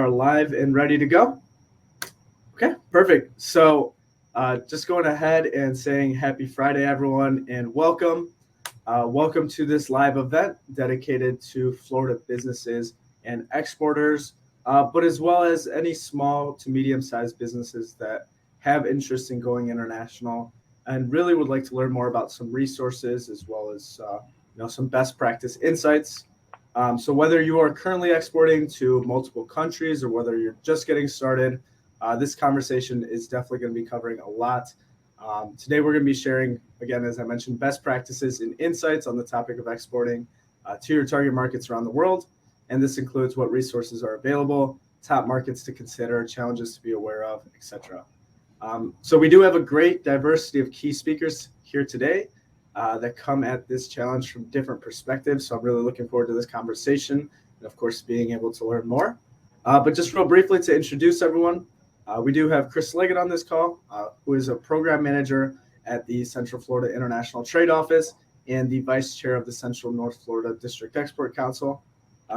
are live and ready to go. Okay, perfect. So just going ahead and saying happy Friday, everyone, and welcome. Welcome to this live event dedicated to Florida businesses and exporters, but as well as any small to medium-sized businesses that have interest in going international and really would like to learn more about some resources as well as some best practice insights. So whether you are currently exporting to multiple countries or whether you're just getting started, this conversation is definitely going to be covering a lot. Today, we're going to be sharing, again, as I mentioned, best practices and insights on the topic of exporting to your target markets around the world. And this includes what resources are available, top markets to consider, challenges to be aware of, etc. So we do have a great diversity of key speakers here today that come at this challenge from different perspectives. So I'm really looking forward to this conversation and, of course, being able to learn more. But just real briefly to introduce everyone, we do have Chris Leggett on this call, who is a program manager at the Central Florida International Trade Office and the vice chair of the Central North Florida District Export Council.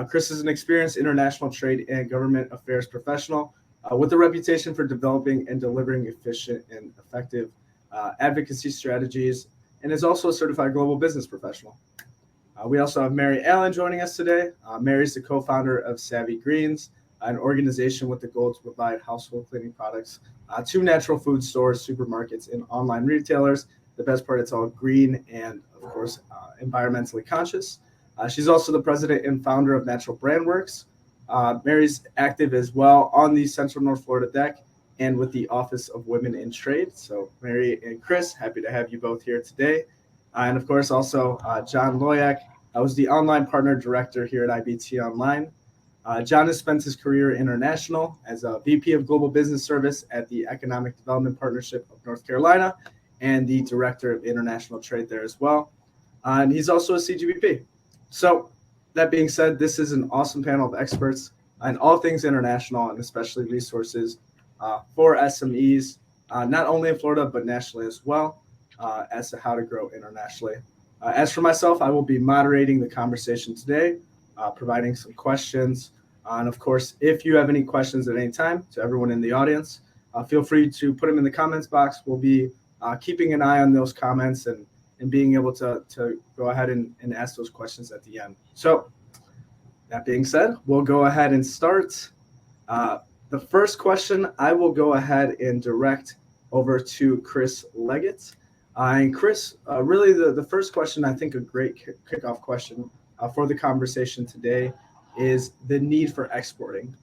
Chris is an experienced international trade and government affairs professional with a reputation for developing and delivering efficient and effective advocacy strategies, and is also a certified global business professional. We also have Mary Allen joining us today. Mary is the co-founder of Savvy Greens, an organization with the goal to provide household cleaning products to natural food stores, supermarkets, and online retailers. The best part, it's all green and, of course, environmentally conscious. She's also the president and founder of Natural Brand Works. Mary's active as well on the Central North Florida deck and with the Office of Women in Trade. So Mary and Chris, happy to have you both here today. And of course, also John Loyak, who's the online partner director here at IBT Online. John has spent his career international as a VP of Global Business Service at the Economic Development Partnership of North Carolina and the Director of International Trade there as well. And he's also a CGBP. So that being said, this is an awesome panel of experts on all things international and especially resources for SMEs, not only in Florida, but nationally as well, as to how to grow internationally. As for myself, I will be moderating the conversation today, providing some questions. And of course, if you have any questions at any time, to everyone in the audience, feel free to put them in the comments box. We'll be keeping an eye on those comments and being able to go ahead and ask those questions at the end. So that being said, we'll go ahead and start. The first question I will go ahead and direct over to Chris Leggett. And Chris, really the first question, I think a great kickoff question for the conversation today is the need for exporting.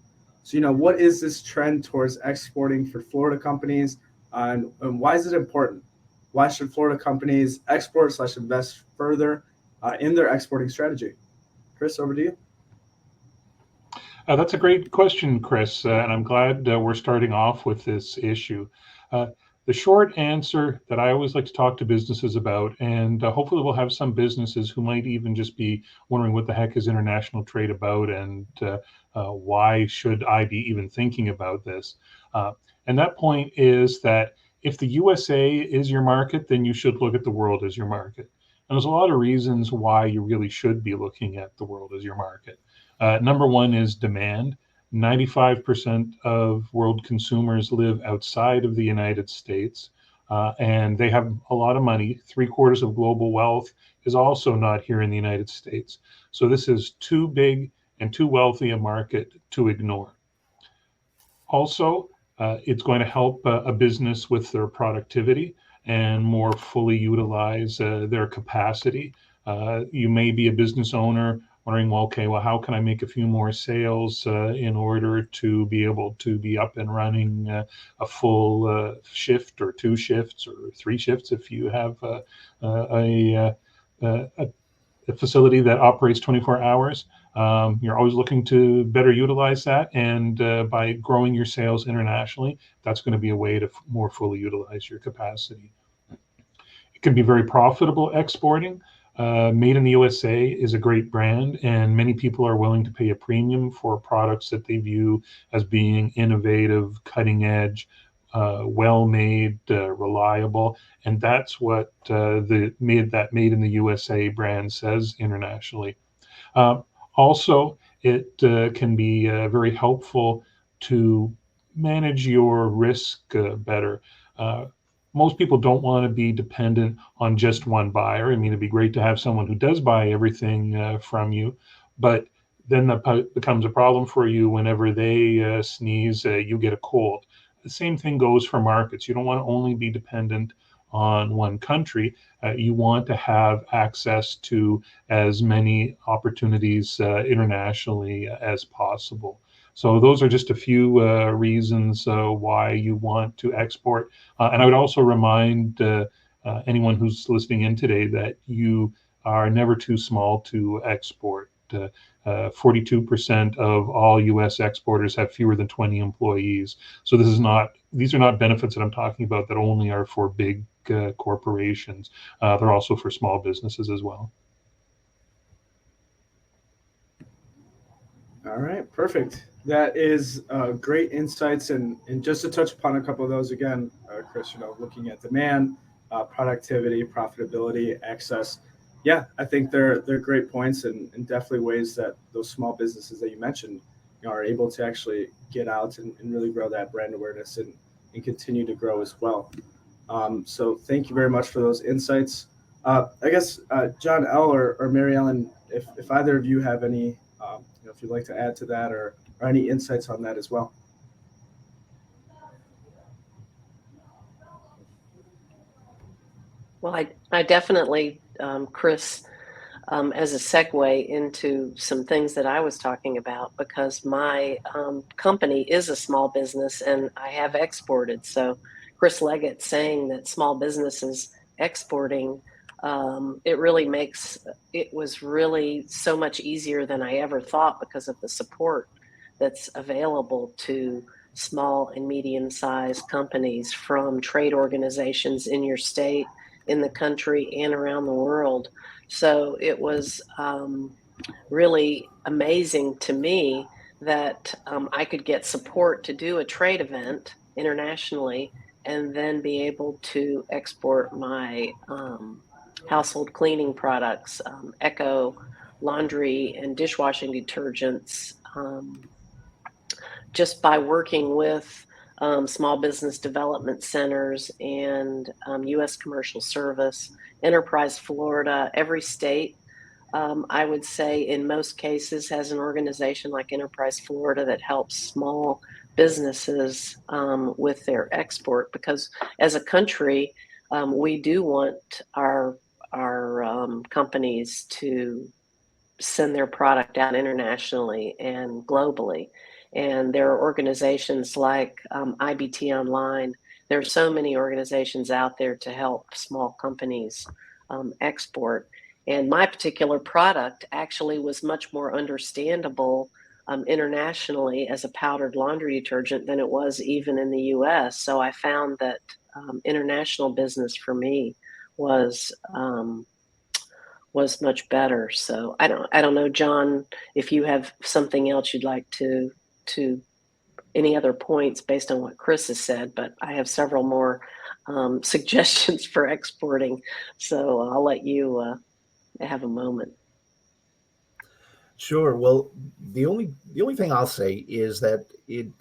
So, what is this trend towards exporting for Florida companies, and why is it important? Why should Florida companies export/invest further in their exporting strategy? Chris, over to you. That's a great question, Chris, and I'm glad we're starting off with this issue. The short answer that I always like to talk to businesses about, and hopefully we'll have some businesses who might even just be wondering what the heck is international trade about and why should I be even thinking about this? And that point is that if the USA is your market, then you should look at the world as your market. And there's a lot of reasons why you really should be looking at the world as your market. Number one is demand. 95% of world consumers live outside of the United States, and they have a lot of money. 3/4 of global wealth is also not here in the United States. So this is too big and too wealthy a market to ignore. Also, it's going to help a business with their productivity and more fully utilize their capacity. You may be a business owner wondering, well, okay, well, how can I make a few more sales in order to be able to be up and running a full shift or 2 shifts or 3 shifts if you have a facility that operates 24 hours. You're always looking to better utilize that, and by growing your sales internationally, that's going to be a way to more fully utilize your capacity. It can be very profitable exporting. Made in the USA is a great brand, and many people are willing to pay a premium for products that they view as being innovative, cutting edge, well-made, reliable, and that's what the Made in the USA brand says internationally. Also, it can be very helpful to manage your risk better. Most people don't want to be dependent on just one buyer. I mean, it'd be great to have someone who does buy everything from you, but then that becomes a problem for you whenever they sneeze, you get a cold. The same thing goes for markets. You don't want to only be dependent on one country. You want to have access to as many opportunities internationally as possible. So those are just a few reasons why you want to export. And I would also remind anyone who's listening in today that you are never too small to export. 42% of all U.S. exporters have fewer than 20 employees. So these are not benefits that I'm talking about that only are for big corporations. They're also for small businesses as well. All right, perfect. That is great insights, and just to touch upon a couple of those again, Chris. Looking at demand, productivity, profitability, access. Yeah, I think they're great points, and definitely ways that those small businesses that you mentioned, are able to actually get out and really grow that brand awareness and continue to grow as well. So thank you very much for those insights. I guess John L. or Mary Ellen, if either of you have any, if you'd like to add to that or any insights on that as well. Well, I definitely, Chris, as a segue into some things that I was talking about, because my company is a small business and I have exported. So Chris Leggett saying that small businesses exporting, it was really so much easier than I ever thought because of the support that's available to small and medium-sized companies from trade organizations in your state, in the country, and around the world. So it was really amazing to me that I could get support to do a trade event internationally and then be able to export my household cleaning products, Echo laundry and dishwashing detergents, just by working with small business development centers and U.S. Commercial Service, Enterprise Florida. Every state, I would say in most cases, has an organization like Enterprise Florida that helps small businesses with their export, because as a country, we do want our companies to send their product out internationally and globally. And there are organizations like IBT Online. There are so many organizations out there to help small companies export. And my particular product actually was much more understandable internationally as a powdered laundry detergent than it was even in the US. So I found that international business for me was much better. So I don't know, John, if you have something else you'd like to any other points based on what Chris has said, but I have several more suggestions for exporting. So I'll let you have a moment. Sure. Well, the only thing I'll say is that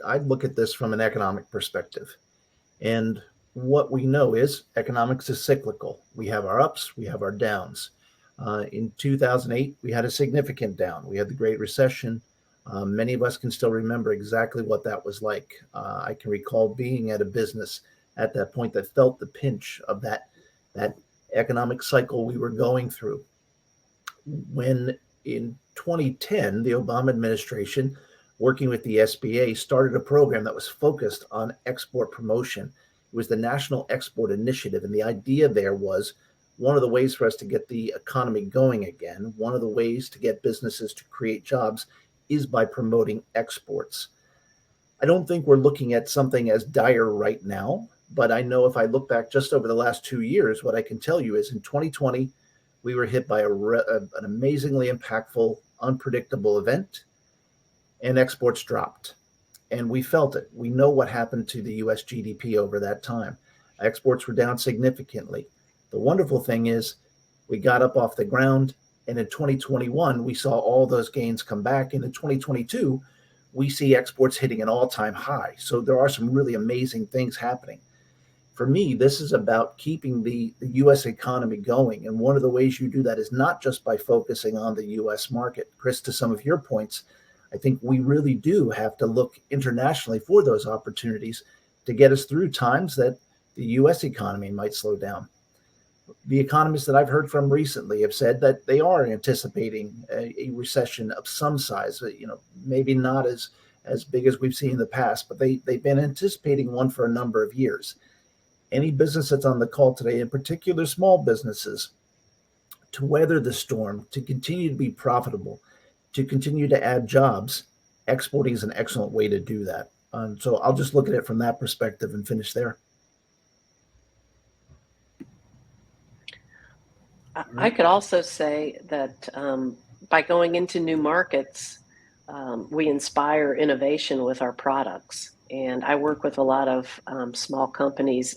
I'd look at this from an economic perspective. And what we know is economics is cyclical. We have our ups, we have our downs. In 2008, we had a significant down. We had the Great Recession. Many of us can still remember exactly what that was like. I can recall being at a business at that point that felt the pinch of that economic cycle we were going through. When in 2010, the Obama administration, working with the SBA, started a program that was focused on export promotion. It was the National Export Initiative. And the idea there was one of the ways for us to get the economy going again, one of the ways to get businesses to create jobs is by promoting exports. I don't think we're looking at something as dire right now, but I know if I look back just over the last 2 years, what I can tell you is in 2020, we were hit by an amazingly impactful, unpredictable event, and exports dropped. And we felt it. We know what happened to the US GDP over that time. Exports were down significantly. The wonderful thing is we got up off the ground, and in 2021, we saw all those gains come back. And in 2022, we see exports hitting an all-time high. So there are some really amazing things happening. For me, this is about keeping the U.S. economy going. And one of the ways you do that is not just by focusing on the U.S. market. Chris, to some of your points, I think we really do have to look internationally for those opportunities to get us through times that the U.S. economy might slow down. The economists that I've heard from recently have said that they are anticipating a recession of some size, maybe not as big as we've seen in the past, but they've been anticipating one for a number of years. Any business that's on the call today, in particular small businesses, to weather the storm, to continue to be profitable, to continue to add jobs, exporting is an excellent way to do that. So I'll just look at it from that perspective and finish there. I could also say that by going into new markets, we inspire innovation with our products. And I work with a lot of small companies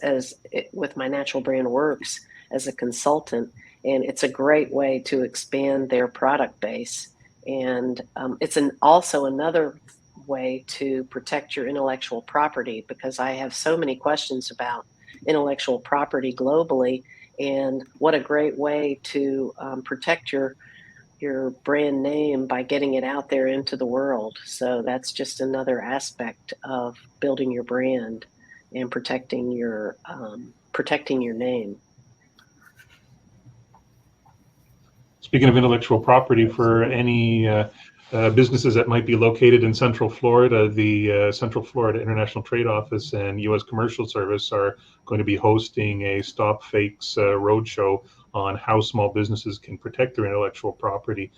with my Natural Brand Works as a consultant, and it's a great way to expand their product base. And it's also another way to protect your intellectual property, because I have so many questions about intellectual property globally, and what a great way to protect your brand name by getting it out there into the world. So that's just another aspect of building your brand and protecting your name. Speaking of intellectual property, for any businesses that might be located in Central Florida, the Central Florida International Trade Office and U.S. Commercial Service are going to be hosting a Stop Fakes roadshow on how small businesses can protect their intellectual property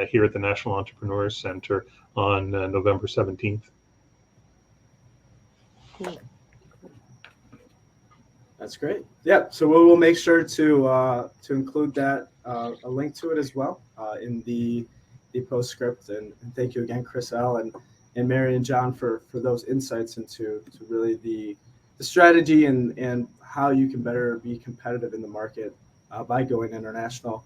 here at the National Entrepreneurs Center on November 17th. That's great. Yeah, so we will make sure to include that a link to it as well in the postscript. And thank you again, Chris L. and Mary and John for those insights into really the strategy and how you can better be competitive in the market by going international.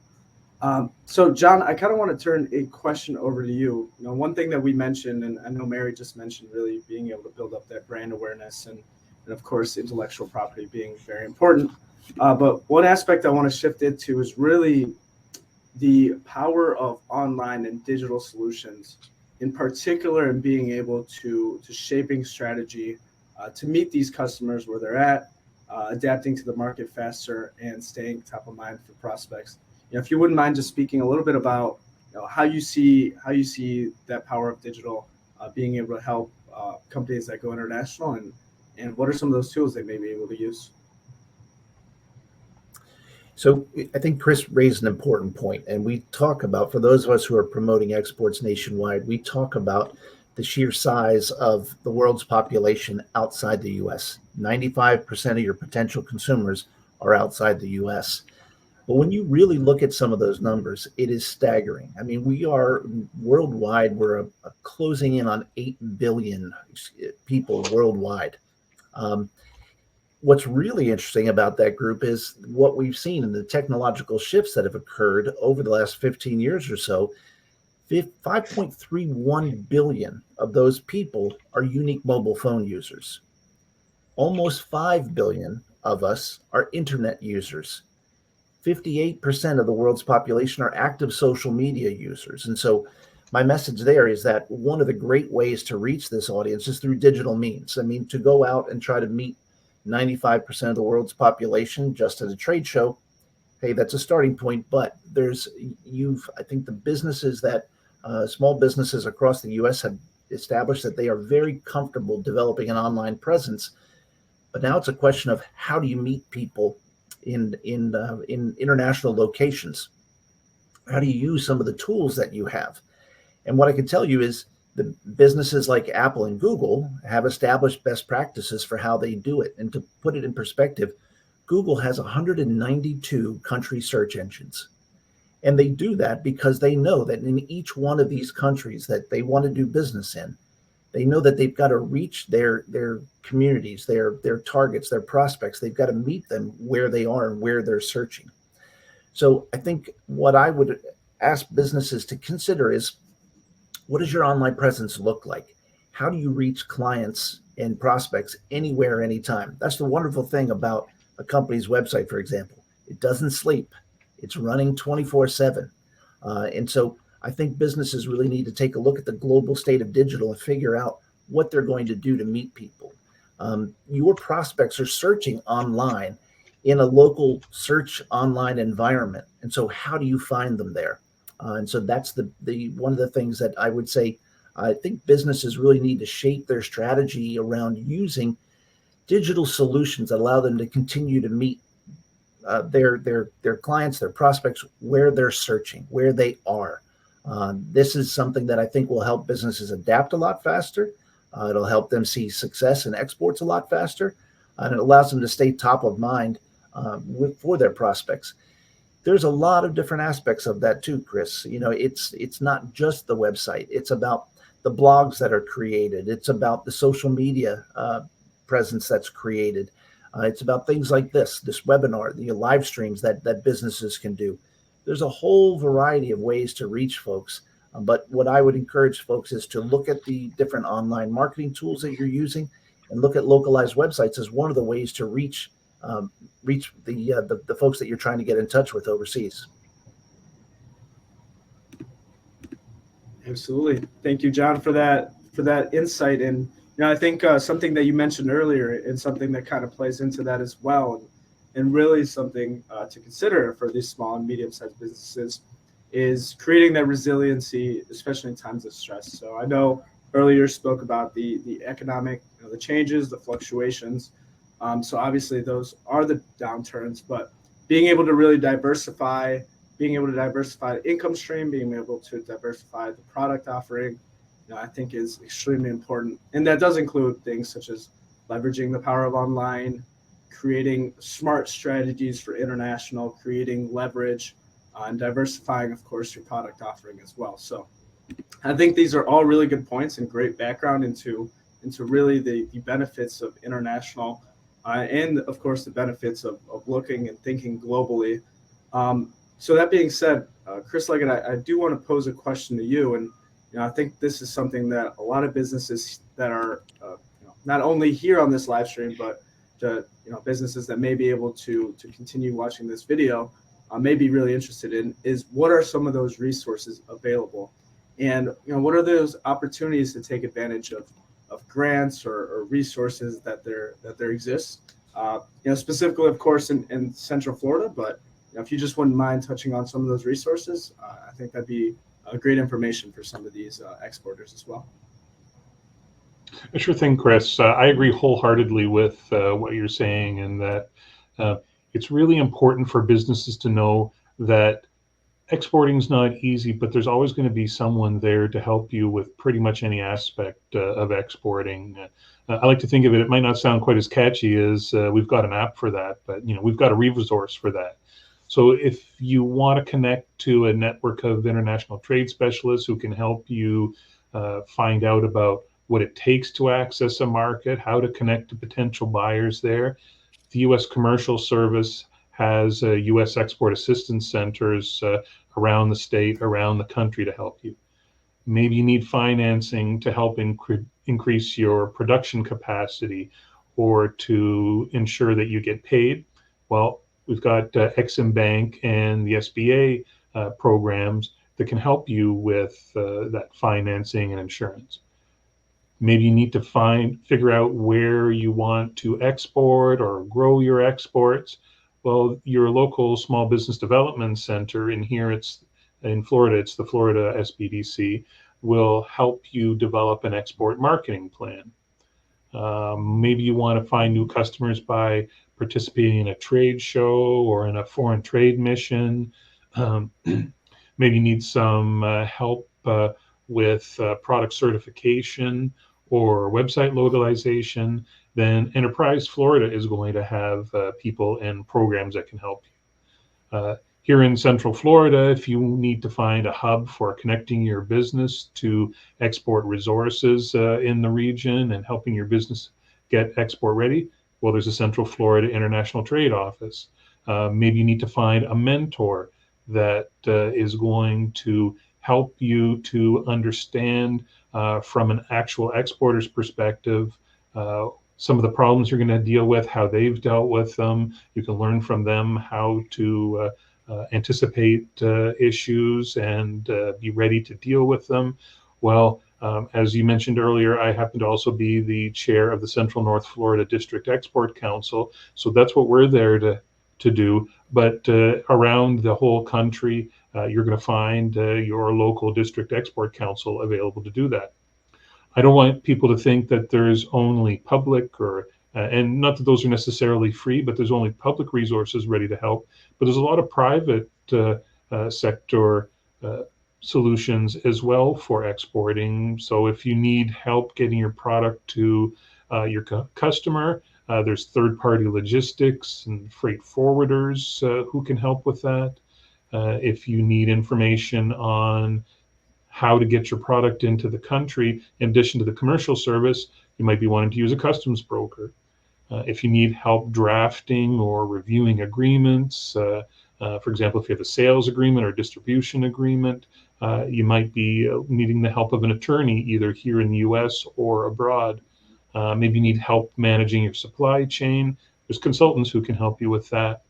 So John, I kind of want to turn a question over to you. One thing that we mentioned, and I know Mary just mentioned, really being able to build up that brand awareness and of course intellectual property being very important. But one aspect I want to shift it to is really the power of online and digital solutions, in particular in being able to shaping strategy to meet these customers where they're at, adapting to the market faster and staying top of mind for prospects. If you wouldn't mind just speaking a little bit about how you see that power of digital being able to help companies that go international, and what are some of those tools they may be able to use? So I think Chris raised an important point, and we talk about, for those of us who are promoting exports nationwide, we talk about the sheer size of the world's population outside the U.S. 95% of your potential consumers are outside the U.S. But when you really look at some of those numbers, it is staggering. I mean, we are worldwide, we're closing in on 8 billion people worldwide. What's really interesting about that group is what we've seen in the technological shifts that have occurred over the last 15 years or so. 5.31 billion of those people are unique mobile phone users. Almost 5 billion of us are internet users. 58% of the world's population are active social media users. And so my message there is that one of the great ways to reach this audience is through digital means. I mean, to go out and try to meet 95% of the world's population just at a trade show, hey, that's a starting point. But I think the businesses that small businesses across the U.S. have established that they are very comfortable developing an online presence. But now it's a question of how do you meet people in international locations? How do you use some of the tools that you have? And what I can tell you is the businesses like Apple and Google have established best practices for how they do it. And to put it in perspective, Google has 192 country search engines. And they do that because they know that in each one of these countries that they want to do business in, they know that they've got to reach their communities, their targets, their prospects. They've got to meet them where they are and where they're searching. So I think what I would ask businesses to consider is, what does your online presence look like? how do you reach clients and prospects anywhere, anytime? That's the wonderful thing about a company's website, for example. It doesn't sleep. It's running 24/7. And so I think businesses really need to take a look at the global state of digital and figure out what they're going to do to meet people. Your prospects are searching online in a local search online environment. And so how do you find them there? And so that's the one of the things that I would say I think businesses really need to shape their strategy around using digital solutions that allow them to continue to meet their clients, their prospects, where they're searching, where they are. This is something that I think will help businesses adapt a lot faster. It'll help them see success in exports a lot faster, and it allows them to stay top of mind for their prospects. There's a lot of different aspects of that too, Chris. It's not just the website. It's about the blogs that are created. It's about the social media presence that's created. It's about things like this webinar, the live streams that businesses can do. There's a whole variety of ways to reach folks. But what I would encourage folks is to look at the different online marketing tools that you're using and look at localized websites as one of the ways to reach the folks that you're trying to get in touch with overseas. Absolutely. Thank you, John, for that insight. And I think something that you mentioned earlier, and something that kind of plays into that as well, and really something to consider for these small and medium-sized businesses, is creating that resiliency, especially in times of stress. So I know earlier spoke about the economic, the changes, the fluctuations. So obviously those are the downturns, but being able to really diversify, the income stream, being able to diversify the product offering, I think is extremely important. And that does include things such as leveraging the power of online, creating smart strategies for international, creating leverage, and diversifying, of course, your product offering as well. So I think these are all really good points and great background into really the benefits of international and, of course, the benefits of looking and thinking globally. So that being said, Chris Leggett, I do want to pose a question to you. And I think this is something that a lot of businesses that are not only here on this live stream, but businesses that may be able to continue watching this video may be really interested in, is what are some of those resources available? And what are those opportunities to take advantage of grants or resources that there exists? Specifically, of course, in Central Florida, but if you just wouldn't mind touching on some of those resources, I think that'd be great information for some of these exporters as well. Sure thing, Chris. I agree wholeheartedly with what you're saying, and that it's really important for businesses to know that exporting is not easy, but there's always going to be someone there to help you with pretty much any aspect of exporting. I like to think of it, it might not sound quite as catchy as we've got an app for that, but we've got a resource for that. So if you want to connect to a network of international trade specialists who can help you find out about what it takes to access a market, how to connect to potential buyers there, the U.S. Commercial Service has U.S. Export Assistance Centers around the state, around the country to help you. Maybe you need financing to help increase your production capacity or to ensure that you get paid. Well, we've got Exim Bank and the SBA programs that can help you with that financing and insurance. Maybe you need to figure out where you want to export or grow your exports. Well, your local small business development center, in Florida, it's the Florida SBDC, will help you develop an export marketing plan. Maybe you want to find new customers by participating in a trade show or in a foreign trade mission. Maybe you need some help with product certification or website localization. Then Enterprise Florida is going to have people and programs that can help you. Here in Central Florida, if you need to find a hub for connecting your business to export resources in the region and helping your business get export ready, well, there's a Central Florida International Trade Office. Maybe you need to find a mentor that is going to help you to understand from an actual exporter's perspective, some of the problems you're going to deal with, how they've dealt with them. You can learn from them how to anticipate issues and be ready to deal with them. Well, as you mentioned earlier, I happen to also be the chair of the Central North Florida District Export Council. So that's what we're there to do. But around the whole country, you're going to find your local district export council available to do that. I don't want people to think that there's only public or and not that those are necessarily free, but there's only public resources ready to help. But there's a lot of private sector solutions as well for exporting. So if you need help getting your product to your customer, there's third-party logistics and freight forwarders who can help with that. If you need information on how to get your product into the country, in addition to the commercial service, you might be wanting to use a customs broker. If you need help drafting or reviewing agreements, for example, if you have a sales agreement or distribution agreement, you might be needing the help of an attorney either here in the US or abroad. Maybe you need help managing your supply chain. There's consultants who can help you with that.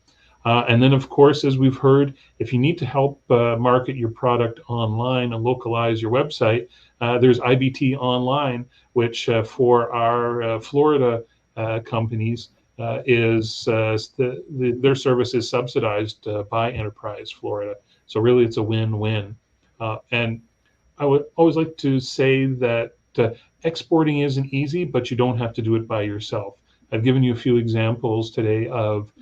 And then, of course, as we've heard, if you need to help market your product online and localize your website, there's IBT Online, which for our Florida companies is their service is subsidized by Enterprise Florida. So really, it's a win-win. And I would always like to say that exporting isn't easy, but you don't have to do it by yourself. I've given you a few examples today of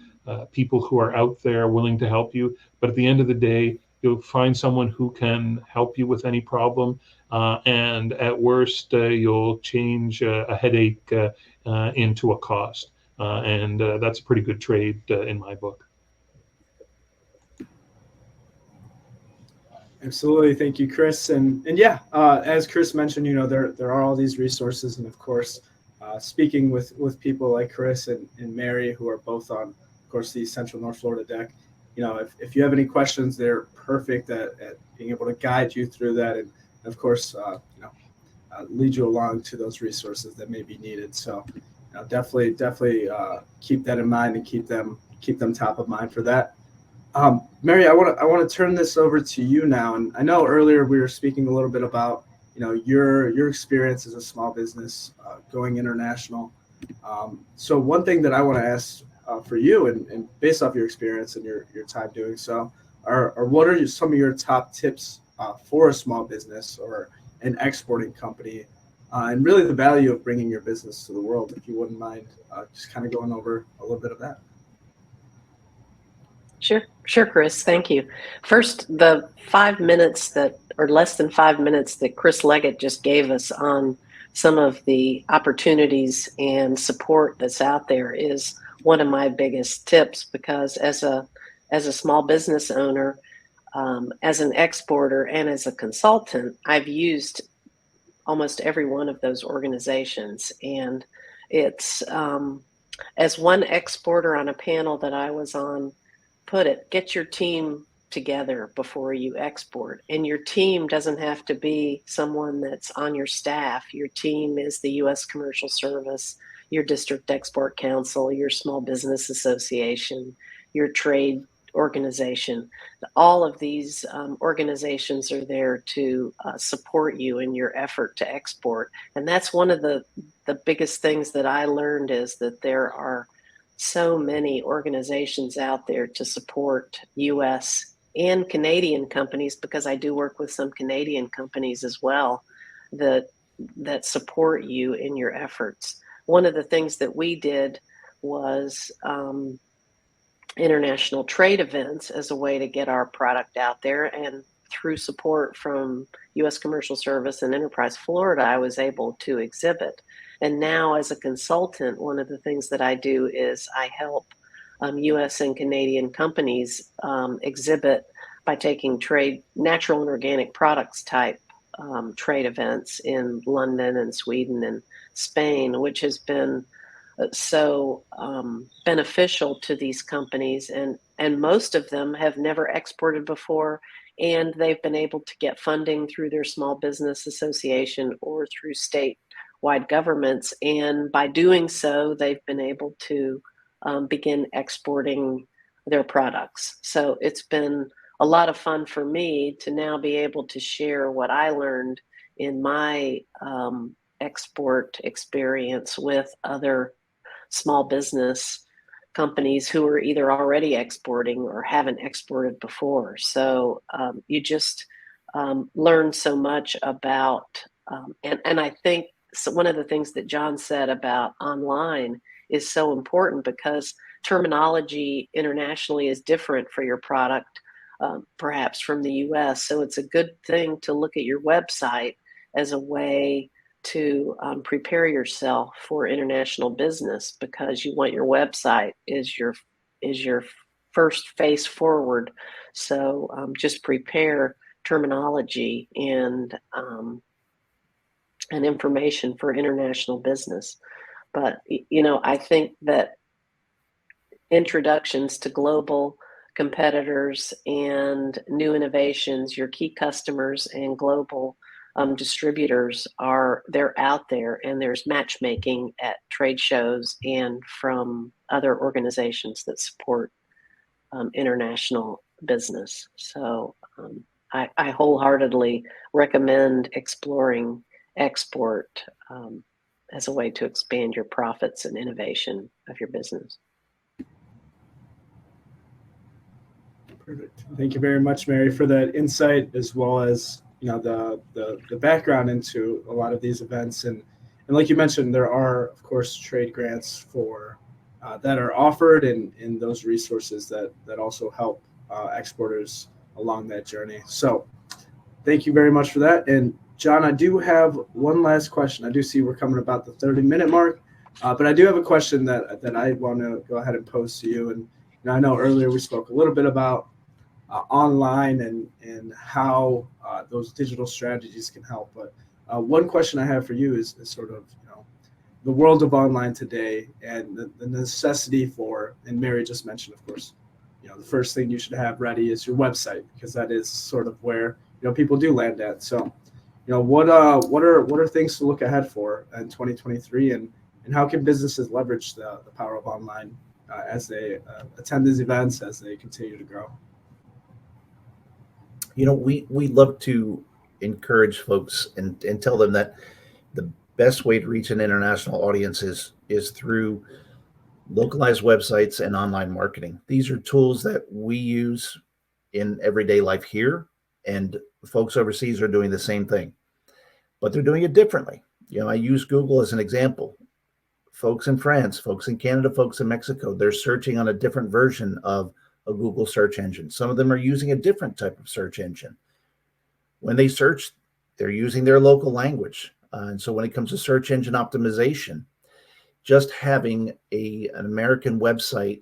people who are out there willing to help you, but at the end of the day, you'll find someone who can help you with any problem, and at worst, you'll change a headache into a cost, and that's a pretty good trade in my book. Absolutely. Thank you, Chris. And yeah, as Chris mentioned, there are all these resources. And of course, speaking with people like Chris and Mary, who are both on, of course, the Central North Florida deck, if you have any questions, they're perfect at being able to guide you through that. And of course, lead you along to those resources that may be needed. So definitely keep that in mind and keep them top of mind for that. Mary, I want to turn this over to you now. And I know earlier we were speaking a little bit about your experience as a small business going international. So one thing that I want to ask for you, and based off your experience and your time doing so, are what are some of your top tips for a small business or an exporting company, and really the value of bringing your business to the world? If you wouldn't mind just kind of going over a little bit of that. Sure, Chris. Thank you. First, the 5 minutes or less than 5 minutes that Chris Leggett just gave us on some of the opportunities and support that's out there is one of my biggest tips, because as a small business owner, as an exporter, and as a consultant, I've used almost every one of those organizations. And it's as one exporter on a panel that I was on put it, get your team together before you export. And your team doesn't have to be someone that's on your staff. Your team is the U.S. Commercial Service, your District Export Council, your Small Business Association, your trade organization. All of these organizations are there to support you in your effort to export. And that's one of the biggest things that I learned, is that there are so many organizations out there to support U.S. and Canadian companies, because I do work with some Canadian companies as well that support you in your efforts. One of the things that we did was international trade events as a way to get our product out there, and through support from U.S. Commercial Service and Enterprise Florida, I was able to exhibit. And now, as a consultant, one of the things that I do is I help U.S. and Canadian companies exhibit by taking natural and organic products type trade events in London and Sweden and Spain, which has been so beneficial to these companies. And most of them have never exported before, and they've been able to get funding through their small business association or through statewide governments. And by doing so, they've been able to begin exporting their products. So it's been a lot of fun for me to now be able to share what I learned in my export experience with other small business companies who are either already exporting or haven't exported before. So you just learn so much about, and I think one of the things that John said about online is so important because terminology internationally is different for your product, perhaps from the US. So it's a good thing to look at your website as a way to prepare yourself for international business, because you want your website is your first face forward. So just prepare terminology and information for international business. But I think that introductions to global competitors and new innovations, your key customers and global distributors they're out there, and there's matchmaking at trade shows and from other organizations that support international business. So I wholeheartedly recommend exploring export as a way to expand your profits and innovation of your business. Perfect. Thank you very much, Mary, for that insight, as well as the background into a lot of these events. And like you mentioned, there are, of course, trade grants for that are offered, and those resources that also help exporters along that journey. So thank you very much for that. And John, I do have one last question. I do see we're coming about the 30-minute mark, but I do have a question that I want to go ahead and pose to you. And I know earlier we spoke a little bit about online and how those digital strategies can help. But one question I have for you is sort of the world of online today and the necessity for, and Mary just mentioned, of course, the first thing you should have ready is your website, because that is sort of where people do land at. So what are things to look ahead for in 2023, and how can businesses leverage the power of online as they attend these events, as they continue to grow? We love to encourage folks and tell them that the best way to reach an international audience is through localized websites and online marketing. These are tools that we use in everyday life here, and folks overseas are doing the same thing, but they're doing it differently. I use Google as an example. Folks in France, folks in Canada, folks in Mexico, they're searching on a different version of a Google search engine. Some of them are using a different type of search engine. When they search, they're using their local language. And so when it comes to search engine optimization, just having an American website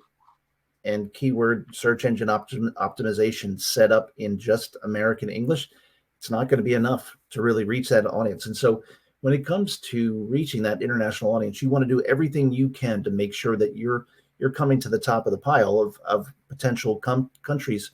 and keyword search engine optimization set up in just American English, it's not going to be enough to really reach that audience. And so when it comes to reaching that international audience, you want to do everything you can to make sure that you're coming to the top of the pile of potential companies.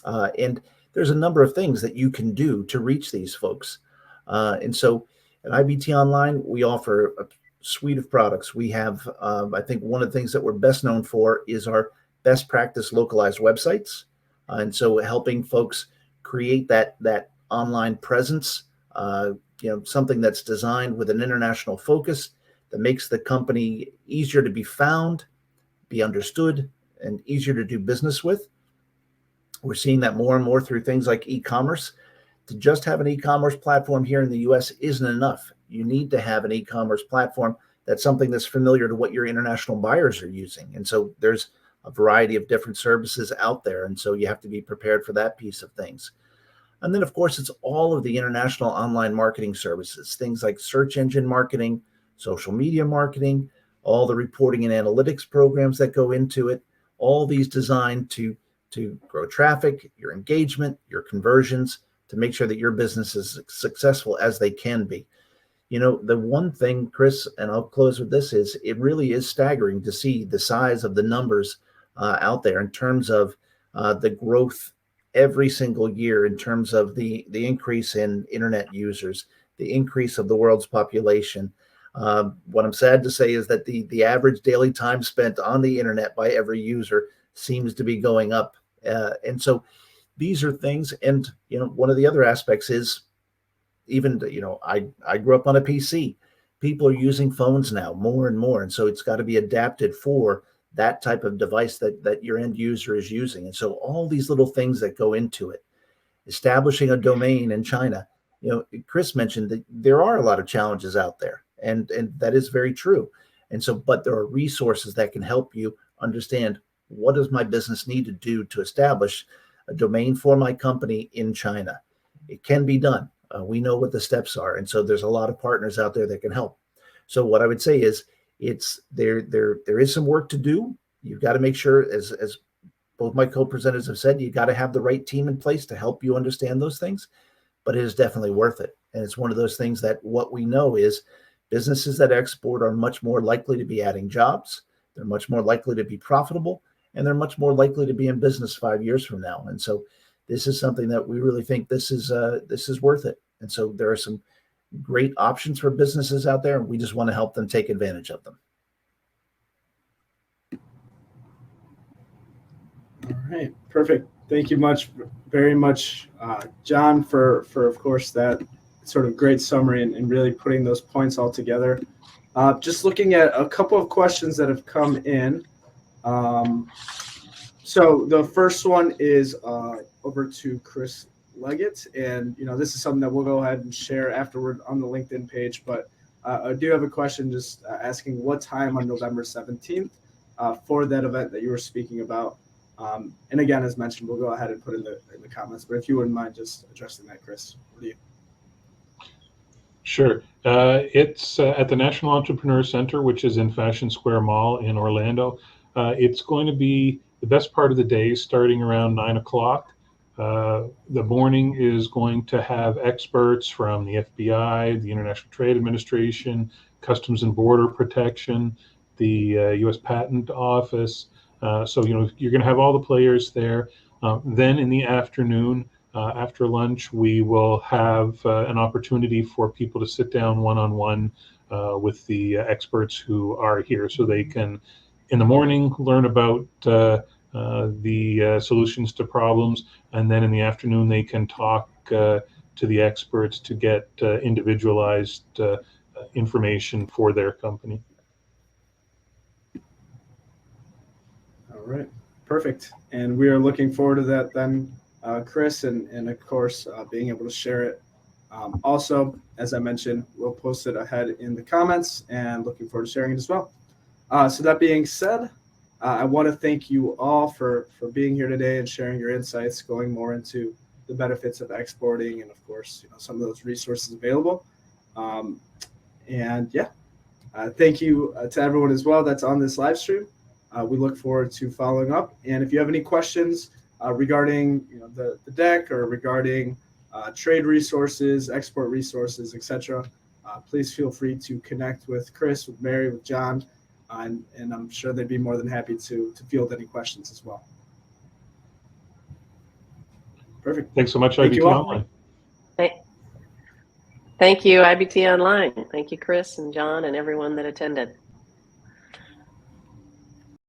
And there's a number of things that you can do to reach these folks. And so at IBT Online, we offer a suite of products. We have, I think one of the things that we're best known for is our best practice localized websites. And so helping folks create that online presence, something that's designed with an international focus that makes the company easier to be found, be understood, and easier to do business with. We're seeing that more and more through things like e-commerce. To just have an e-commerce platform here in the US isn't enough. You need to have an e-commerce platform that's something that's familiar to what your international buyers are using. And so there's a variety of different services out there. And so you have to be prepared for that piece of things. And then, of course, it's all of the international online marketing services, things like search engine marketing, social media marketing, all the reporting and analytics programs that go into it, all these designed to grow traffic, your engagement, your conversions, to make sure that your business is successful as they can be. The one thing, Chris, and I'll close with this, is it really is staggering to see the size of the numbers out there in terms of the growth every single year in terms of the increase in internet users, the increase of the world's population. What I'm sad to say is that the average daily time spent on the internet by every user seems to be going up. And so these are things, and one of the other aspects is even, I grew up on a PC. People are using phones now more and more, and so it's got to be adapted for that type of device that your end user is using. And so all these little things that go into it, establishing a domain in China. Chris mentioned that there are a lot of challenges out there, and that is very true. And so, but there are resources that can help you understand, what does my business need to do to establish a domain for my company in China? It can be done. We know what the steps are, and so there's a lot of partners out there that can help. So what I would say is, it's there is some work to do. You've got to make sure, as both my co-presenters have said, you got to have the right team in place to help you understand those things, but it is definitely worth it. And it's one of those things that what we know is businesses that export are much more likely to be adding jobs. They're much more likely to be profitable, and they're much more likely to be in business 5 years from now. And so this is something that we really think this is worth it. And so there are some great options for businesses out there, and we just want to help them take advantage of them. All right, perfect. Thank you very much, John, for of course that sort of great summary and really putting those points all together. Just looking at a couple of questions that have come in. So the first one is over to Chris Leggett, and this is something that we'll go ahead and share afterward on the LinkedIn page. But I do have a question, just asking what time on November 17th for that event that you were speaking about. And again, as mentioned, we'll go ahead and put in the comments. But if you wouldn't mind just addressing that, Chris, what do you? Sure. It's at the National Entrepreneur Center, which is in Fashion Square Mall in Orlando. It's going to be the best part of the day, starting around 9 o'clock. The morning is going to have experts from the FBI, the International Trade Administration, Customs and Border Protection, the U.S. Patent Office. So you're going to have all the players there. Then in the afternoon, after lunch, we will have an opportunity for people to sit down one-on-one with the experts who are here, so they can, in the morning, learn about the solutions to problems, and then in the afternoon they can talk to the experts to get individualized information for their company. All right, perfect. And we are looking forward to that then, Chris, and of course being able to share it. Also, as I mentioned, we'll post it ahead in the comments, and looking forward to sharing it as well. So that being said, I want to thank you all for being here today and sharing your insights, going more into the benefits of exporting, and of course, some of those resources available. And yeah, thank you to everyone as well that's on this live stream. We look forward to following up. And if you have any questions regarding the deck, or regarding trade resources, export resources, etc., please feel free to connect with Chris, with Mary, with John, and I'm sure they'd be more than happy to field any questions as well. Perfect. Thanks so much, Thank IBT you all. Online. Thank you, IBT Online. Thank you, Chris and John and everyone that attended.